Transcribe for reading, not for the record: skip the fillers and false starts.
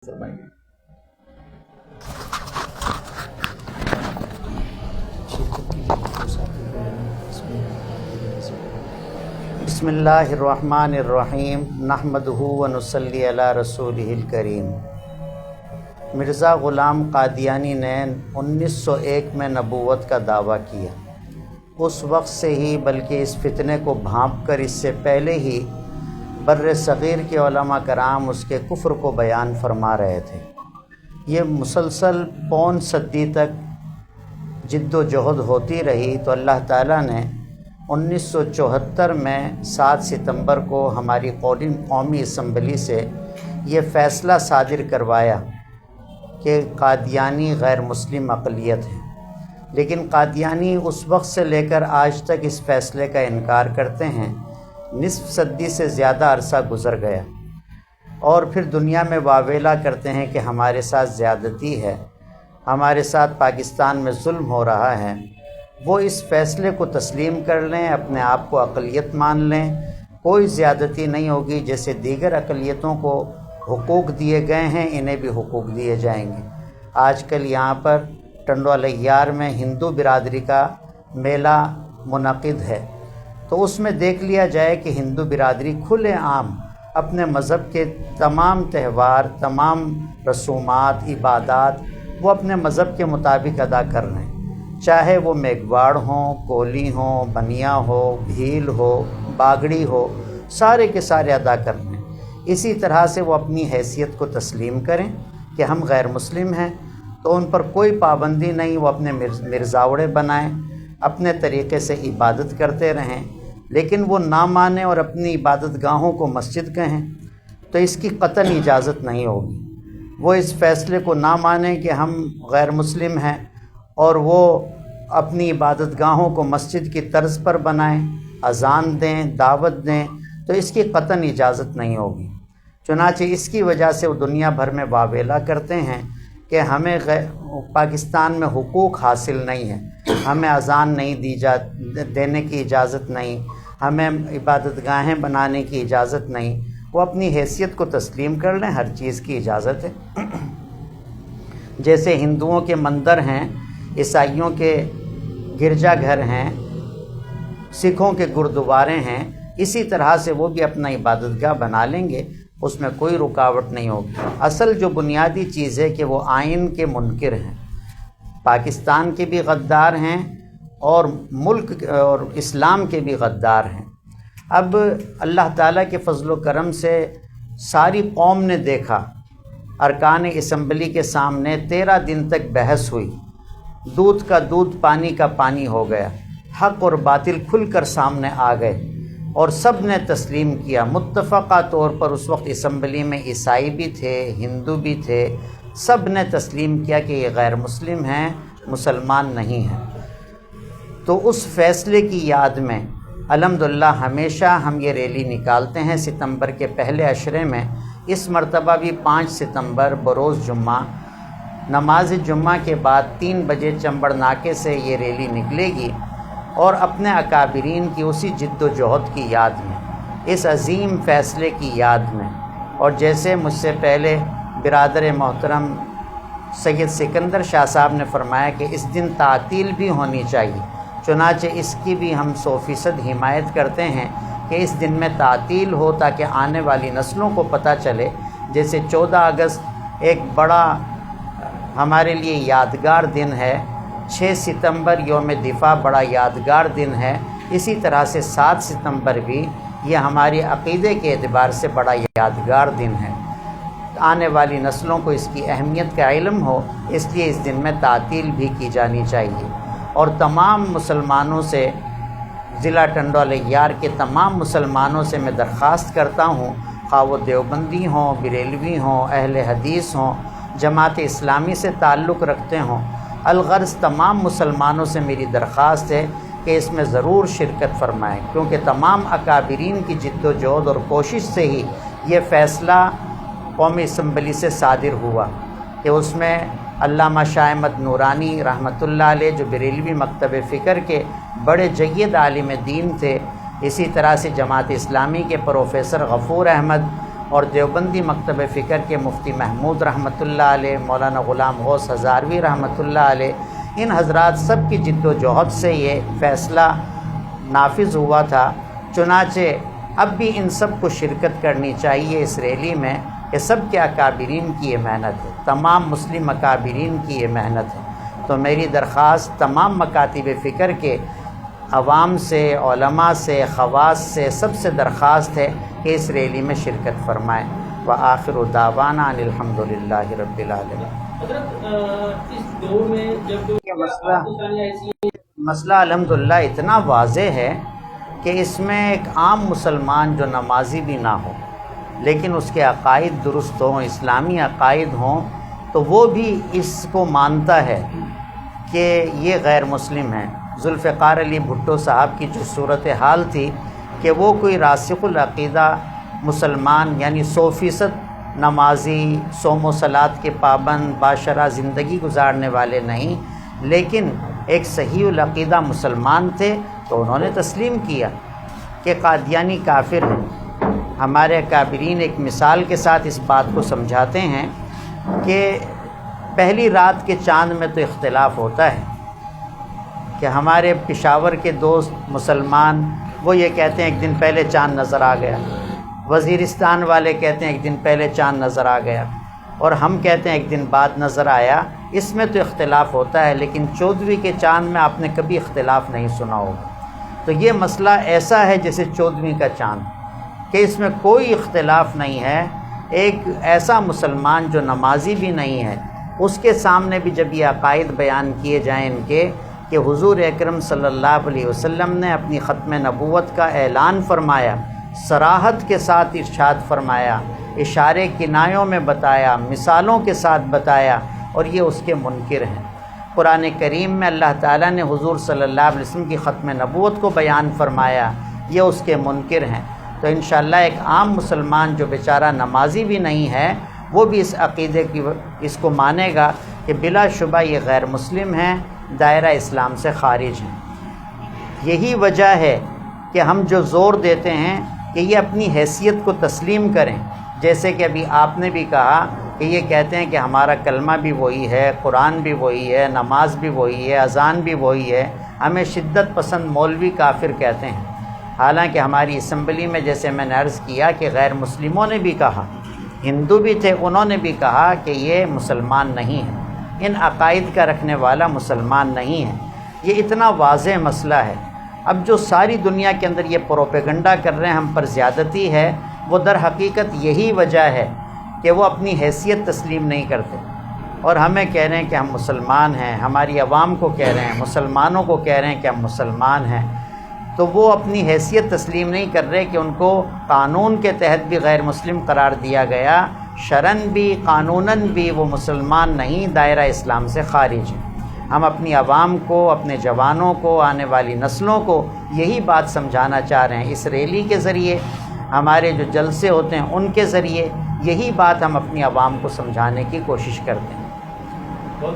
فرمائیے۔ بسم اللہ الرحمن الرحیم نحمدہ ونصلی علی رسولہ الکریم۔ مرزا غلام قادیانی نے 1901 میں نبوت کا دعویٰ کیا۔ اس وقت سے ہی بلکہ اس فتنے کو بھانپ کر اس سے پہلے ہی بر صغیر کے علماء کرام اس کے کفر کو بیان فرما رہے تھے۔ یہ مسلسل پون صدی تک جد و جہد ہوتی رہی تو اللہ تعالیٰ نے 1974 میں 7 ستمبر کو ہماری قومی اسمبلی سے یہ فیصلہ صادر کروایا کہ قادیانی غیر مسلم اقلیت ہے، لیکن قادیانی اس وقت سے لے کر آج تک اس فیصلے کا انکار کرتے ہیں۔ نصف صدی سے زیادہ عرصہ گزر گیا اور پھر دنیا میں واویلا کرتے ہیں کہ ہمارے ساتھ زیادتی ہے، ہمارے ساتھ پاکستان میں ظلم ہو رہا ہے۔ وہ اس فیصلے کو تسلیم کر لیں، اپنے آپ کو اقلیت مان لیں، کوئی زیادتی نہیں ہوگی، جیسے دیگر اقلیتوں کو حقوق دیے گئے ہیں انہیں بھی حقوق دیے جائیں گے۔ آج کل یہاں پر ٹنڈوالہ یار میں ہندو برادری کا میلہ منعقد ہے، تو اس میں دیکھ لیا جائے کہ ہندو برادری کھلے عام اپنے مذہب کے تمام تہوار، تمام رسومات، عبادات وہ اپنے مذہب کے مطابق ادا کر رہے ہیں، چاہے وہ میگواڑ ہوں، کولی ہوں، بنیا ہو، بھیل ہو، باگڑی ہو، سارے کے سارے ادا کر رہے ہیں۔ اسی طرح سے وہ اپنی حیثیت کو تسلیم کریں کہ ہم غیر مسلم ہیں، تو ان پر کوئی پابندی نہیں، وہ اپنے مرزاوڑے بنائیں، اپنے طریقے سے عبادت کرتے رہیں، لیکن وہ نہ مانیں اور اپنی عبادت گاہوں کو مسجد کہیں تو اس کی قطعاً اجازت نہیں ہوگی۔ وہ اس فیصلے کو نہ مانیں کہ ہم غیر مسلم ہیں اور وہ اپنی عبادت گاہوں کو مسجد کی طرز پر بنائیں، اذان دیں، دعوت دیں، تو اس کی قطعاً اجازت نہیں ہوگی۔ چنانچہ اس کی وجہ سے وہ دنیا بھر میں واویلا کرتے ہیں کہ ہمیں پاکستان میں حقوق حاصل نہیں ہے، ہمیں اذان نہیں دینے کی اجازت نہیں، ہمیں عبادت گاہیں بنانے کی اجازت نہیں۔ وہ اپنی حیثیت کو تسلیم کر لیں، ہر چیز کی اجازت ہے۔ جیسے ہندوؤں کے مندر ہیں، عیسائیوں کے گرجا گھر ہیں، سکھوں کے گردوارے ہیں، اسی طرح سے وہ بھی اپنا عبادت گاہ بنا لیں گے، اس میں کوئی رکاوٹ نہیں ہوگی۔ اصل جو بنیادی چیز ہے کہ وہ آئین کے منکر ہیں، پاکستان کے بھی غدار ہیں اور ملک اور اسلام کے بھی غدار ہیں۔ اب اللہ تعالیٰ کے فضل و کرم سے ساری قوم نے دیکھا، ارکان اسمبلی کے سامنے 13 دن تک بحث ہوئی، دودھ کا دودھ، پانی کا پانی ہو گیا، حق اور باطل کھل کر سامنے آ گئے اور سب نے تسلیم کیا۔ متفقہ طور پر اس وقت اسمبلی میں عیسائی بھی تھے، ہندو بھی تھے، سب نے تسلیم کیا کہ یہ غیر مسلم ہیں، مسلمان نہیں ہیں۔ تو اس فیصلے کی یاد میں الحمدللہ ہمیشہ ہم یہ ریلی نکالتے ہیں ستمبر کے پہلے عشرے میں۔ اس مرتبہ بھی 5 ستمبر بروز جمعہ نماز جمعہ کے بعد 3 بجے چمبڑ ناکے سے یہ ریلی نکلے گی، اور اپنے اکابرین کی اسی جد و جہد کی یاد میں، اس عظیم فیصلے کی یاد میں، اور جیسے مجھ سے پہلے برادر محترم سید سکندر شاہ صاحب نے فرمایا کہ اس دن تعطیل بھی ہونی چاہیے، چنانچہ اس کی بھی ہم 100% حمایت کرتے ہیں کہ اس دن میں تعطیل ہو تاکہ آنے والی نسلوں کو پتہ چلے۔ جیسے 14 اگست ایک بڑا ہمارے لیے یادگار دن ہے، 6 ستمبر یوم دفاع بڑا یادگار دن ہے، اسی طرح سے 7 ستمبر بھی یہ ہماری عقیدے کے اعتبار سے بڑا یادگار دن ہے۔ آنے والی نسلوں کو اس کی اہمیت کا علم ہو، اس لیے اس دن میں تعطیل بھی کی جانی چاہیے۔ اور تمام مسلمانوں سے، ضلع ٹنڈوالہ یار کے تمام مسلمانوں سے میں درخواست کرتا ہوں، خواہ وہ دیوبندی ہوں، بریلوی ہوں، اہل حدیث ہوں، جماعت اسلامی سے تعلق رکھتے ہوں، الغرض تمام مسلمانوں سے میری درخواست ہے کہ اس میں ضرور شرکت فرمائیں، کیونکہ تمام اکابرین کی جد و جہد اور کوشش سے ہی یہ فیصلہ قومی اسمبلی سے صادر ہوا کہ اس میں علامہ شاہ احمد نورانی رحمۃ اللہ علیہ جو بریلوی مکتب فکر کے بڑے جید عالم دین تھے، اسی طرح سے جماعت اسلامی کے پروفیسر غفور احمد اور دیوبندی مکتب فکر کے مفتی محمود رحمۃ اللہ علیہ، مولانا غلام غوث ہزاروی رحمۃ اللہ علیہ، ان حضرات سب کی جد و جہد سے یہ فیصلہ نافذ ہوا تھا۔ چنانچہ اب بھی ان سب کو شرکت کرنی چاہیے اس ریلی میں۔ یہ سب کے اکابرین کی یہ محنت ہے، تمام مسلم اکابرین کی یہ محنت ہے۔ تو میری درخواست تمام مکاتب فکر کے عوام سے، علماء سے، خواص سے، سب سے درخواست ہے کہ اس ریلی میں شرکت فرمائیں۔ وآخر دعوانا ان الحمد للہ رب العالمین۔ حضرت اس دور میں جب یہ مسئلہ الحمدللہ اتنا واضح ہے کہ اس میں ایک عام مسلمان جو نمازی بھی نہ ہو لیکن اس کے عقائد درست ہوں، اسلامی عقائد ہوں، تو وہ بھی اس کو مانتا ہے کہ یہ غیر مسلم ہیں۔ ذوالفقار علی بھٹو صاحب کی جو صورتحال تھی کہ وہ کوئی راسخ العقیدہ مسلمان یعنی 100% نمازی، صوم و صلات کے پابند، باشرہ زندگی گزارنے والے نہیں، لیکن ایک صحیح العقیدہ مسلمان تھے، تو انہوں نے تسلیم کیا کہ قادیانی کافر ہیں۔ ہمارے اکابرین ایک مثال کے ساتھ اس بات کو سمجھاتے ہیں کہ پہلی رات کے چاند میں تو اختلاف ہوتا ہے کہ ہمارے پشاور کے دوست مسلمان وہ یہ کہتے ہیں ایک دن پہلے چاند نظر آ گیا، وزیرستان والے کہتے ہیں ایک دن پہلے چاند نظر آ گیا، اور ہم کہتے ہیں ایک دن بعد نظر آیا۔ اس میں تو اختلاف ہوتا ہے، لیکن 14ویں کے چاند میں آپ نے کبھی اختلاف نہیں سنا ہوگا۔ تو یہ مسئلہ ایسا ہے جیسے 14ویں کا چاند کہ اس میں کوئی اختلاف نہیں ہے۔ ایک ایسا مسلمان جو نمازی بھی نہیں ہے، اس کے سامنے بھی جب یہ عقائد بیان کیے جائیں ان کے کہ حضور اکرم صلی اللہ علیہ وسلم نے اپنی ختم نبوت کا اعلان فرمایا، صراحت کے ساتھ ارشاد فرمایا، اشارے کنایوں میں بتایا، مثالوں کے ساتھ بتایا، اور یہ اس کے منکر ہیں۔ قرآن کریم میں اللہ تعالیٰ نے حضور صلی اللہ علیہ وسلم کی ختم نبوت کو بیان فرمایا، یہ اس کے منکر ہیں۔ تو انشاءاللہ ایک عام مسلمان جو بیچارہ نمازی بھی نہیں ہے، وہ بھی اس عقیدے کی اس کو مانے گا کہ بلا شبہ یہ غیر مسلم ہیں، دائرہ اسلام سے خارج ہیں۔ یہی وجہ ہے کہ ہم جو زور دیتے ہیں کہ یہ اپنی حیثیت کو تسلیم کریں، جیسے کہ ابھی آپ نے بھی کہا کہ یہ کہتے ہیں کہ ہمارا کلمہ بھی وہی ہے، قرآن بھی وہی ہے، نماز بھی وہی ہے، اذان بھی وہی ہے، ہمیں شدت پسند مولوی کافر کہتے ہیں۔ حالانکہ ہماری اسمبلی میں جیسے میں نے عرض کیا کہ غیر مسلموں نے بھی کہا، ہندو بھی تھے، انہوں نے بھی کہا کہ یہ مسلمان نہیں ہے، ان عقائد کا رکھنے والا مسلمان نہیں ہے۔ یہ اتنا واضح مسئلہ ہے۔ اب جو ساری دنیا کے اندر یہ پروپیگنڈا کر رہے ہیں ہم پر زیادتی ہے، وہ در حقیقت یہی وجہ ہے کہ وہ اپنی حیثیت تسلیم نہیں کرتے، اور ہمیں کہہ رہے ہیں کہ ہم مسلمان ہیں، ہماری عوام کو کہہ رہے ہیں، مسلمانوں کو کہہ رہے ہیں کہ ہم مسلمان ہیں، تو وہ اپنی حیثیت تسلیم نہیں کر رہے کہ ان کو قانون کے تحت بھی غیر مسلم قرار دیا گیا، شرعاً بھی قانوناً بھی وہ مسلمان نہیں، دائرہ اسلام سے خارج ہیں۔ ہم اپنی عوام کو، اپنے جوانوں کو، آنے والی نسلوں کو یہی بات سمجھانا چاہ رہے ہیں۔ اس ریلی کے ذریعے، ہمارے جو جلسے ہوتے ہیں ان کے ذریعے، یہی بات ہم اپنی عوام کو سمجھانے کی کوشش کرتے ہیں۔ بہت